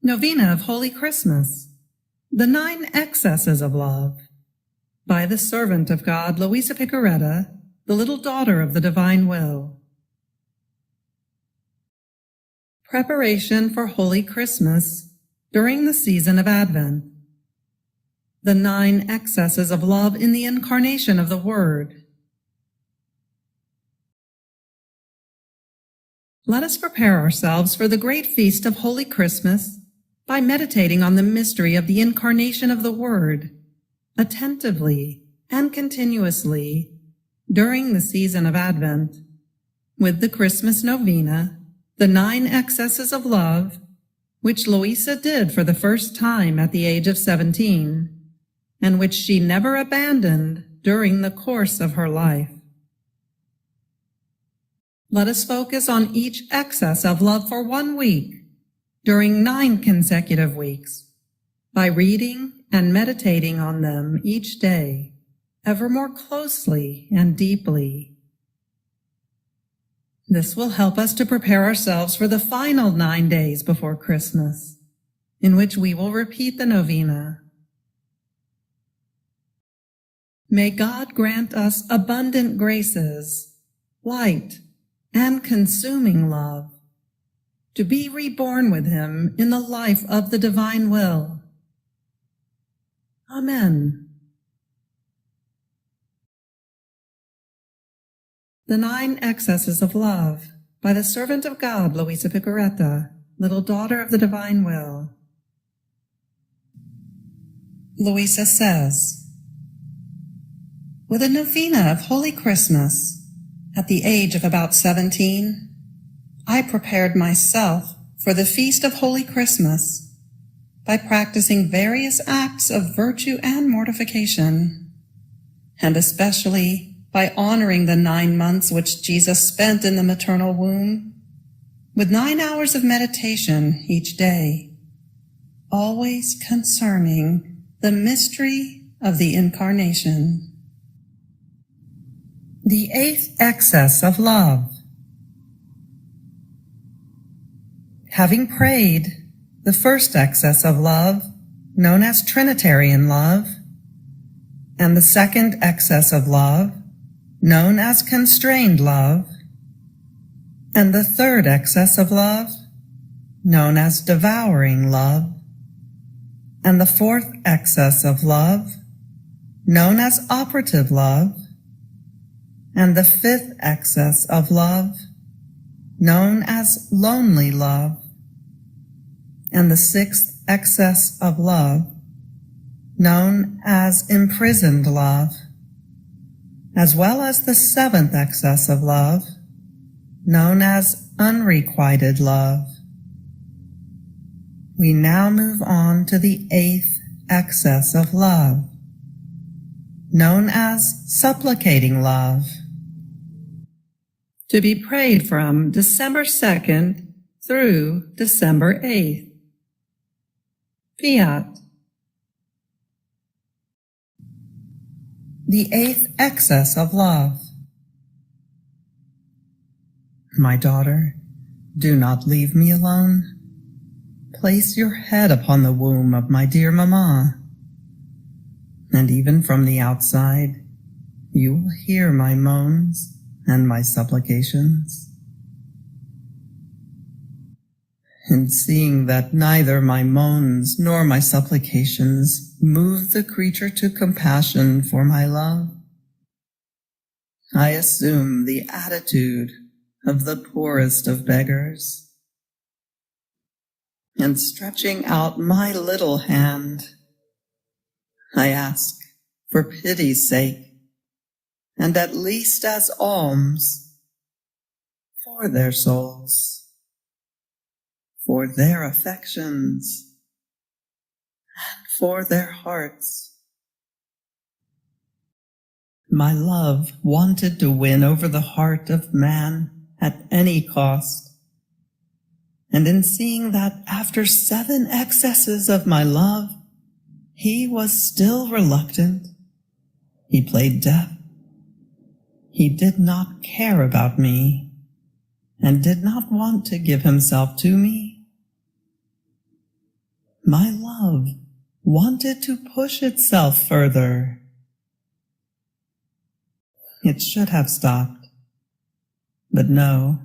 Novena of Holy Christmas, the 9 Excesses of Love, by the servant of God, Luisa Picaretta, the little daughter of the divine will. Preparation for Holy Christmas during the season of Advent. The 9 excesses of love in the incarnation of the Word. Let us prepare ourselves for the great feast of Holy Christmas by meditating on the mystery of the incarnation of the Word, attentively and continuously during the season of Advent, with the Christmas Novena, the 9 Excesses of Love, which Luisa did for the first time at the age of 17, and which she never abandoned during the course of her life. Let us focus on each excess of love for 1 week, during 9 consecutive weeks, by reading and meditating on them each day, ever more closely and deeply. This will help us to prepare ourselves for the final 9 days before Christmas, in which we will repeat the novena. May God grant us abundant graces, light, and consuming love, to be reborn with Him in the life of the divine will. Amen. The 9 Excesses of Love, by the servant of God, Luisa Picaretta, little daughter of the divine will. Luisa says, with a novena of Holy Christmas, at the age of about 17, I prepared myself for the feast of Holy Christmas by practicing various acts of virtue and mortification, and especially by honoring the 9 months which Jesus spent in the maternal womb, with 9 hours of meditation each day, always concerning the mystery of the Incarnation. The 8th Excess of Love. Having prayed the first excess of love, known as Trinitarian love, and the 2nd excess of love, known as constrained love, and the 3rd excess of love, known as devouring love, and the 4th excess of love, known as operative love, and the 5th excess of love, known as lonely love, and the 6th excess of love, known as imprisoned love, as well as the 7th excess of love, known as unrequited love. We now move on to the 8th excess of love, known as supplicating love, to be prayed from December 2nd through December 8th. Fiat. The 8th excess of love. My daughter, do not leave me alone. Place your head upon the womb of my dear Mamma, and even from the outside, you will hear my moans and my supplications. And seeing that neither my moans nor my supplications move the creature to compassion for my love, I assume the attitude of the poorest of beggars, and stretching out my little hand, I ask, for pity's sake, and at least as alms, for their souls, for their affections, and for their hearts. My love wanted to win over the heart of man at any cost, and in seeing that after 7 excesses of my love, he was still reluctant, he played deaf. He did not care about me, and did not want to give himself to me. My love wanted to push itself further. It should have stopped, but no,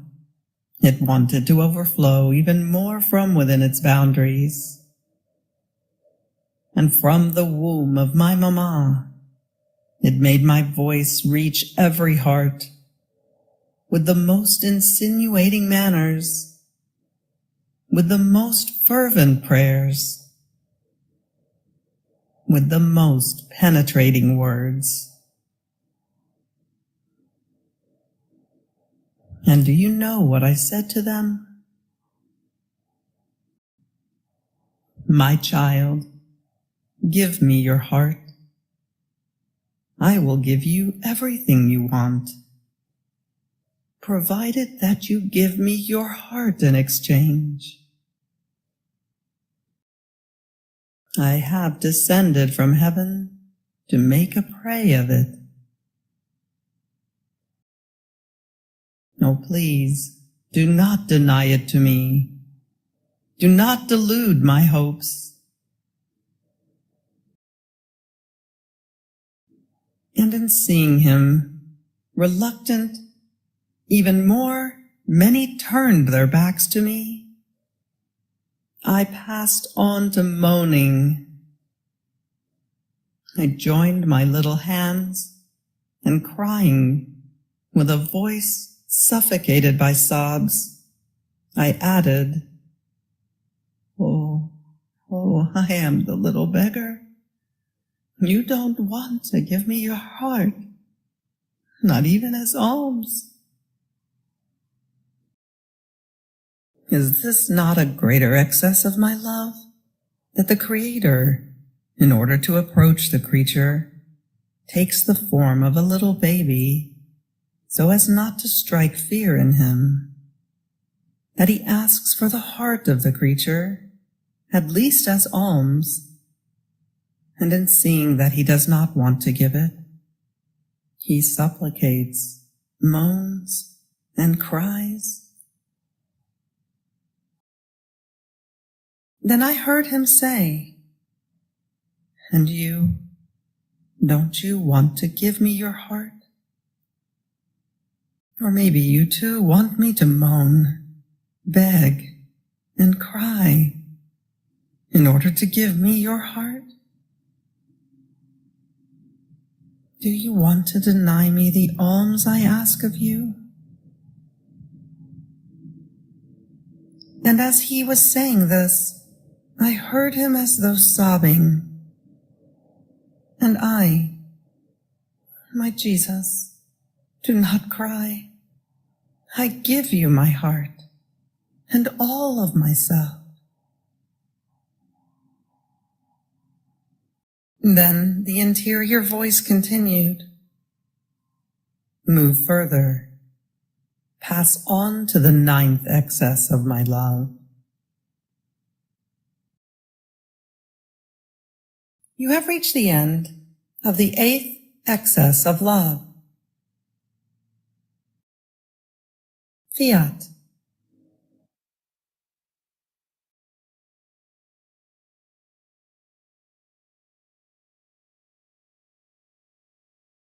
it wanted to overflow even more from within its boundaries. And from the womb of my mama, it made my voice reach every heart with the most insinuating manners, with the most fervent prayers, with the most penetrating words. And do you know what I said to them? My child, give me your heart. I will give you everything you want, provided that you give me your heart in exchange. I have descended from heaven to make a prey of it. Oh, please, do not deny it to me. Do not delude my hopes. And in seeing him, reluctant, even more, many turned their backs to me. I passed on to moaning. I joined my little hands and crying with a voice suffocated by sobs, I added, Oh, I am the little beggar. You don't want to give me your heart, not even as alms. Is this not a greater excess of my love, that the Creator, in order to approach the creature, takes the form of a little baby, so as not to strike fear in him, that he asks for the heart of the creature, at least as alms, and in seeing that he does not want to give it, he supplicates, moans, and cries. Then I heard him say, And you, don't you want to give me your heart? Or maybe you too want me to moan, beg, and cry in order to give me your heart? Do you want to deny me the alms I ask of you? And as he was saying this, I heard him as though sobbing. And I, my Jesus, do not cry. I give you my heart and all of myself. Then the interior voice continued, Move further. Pass on to the 9th excess of my love. You have reached the end of the 8th excess of love. Fiat.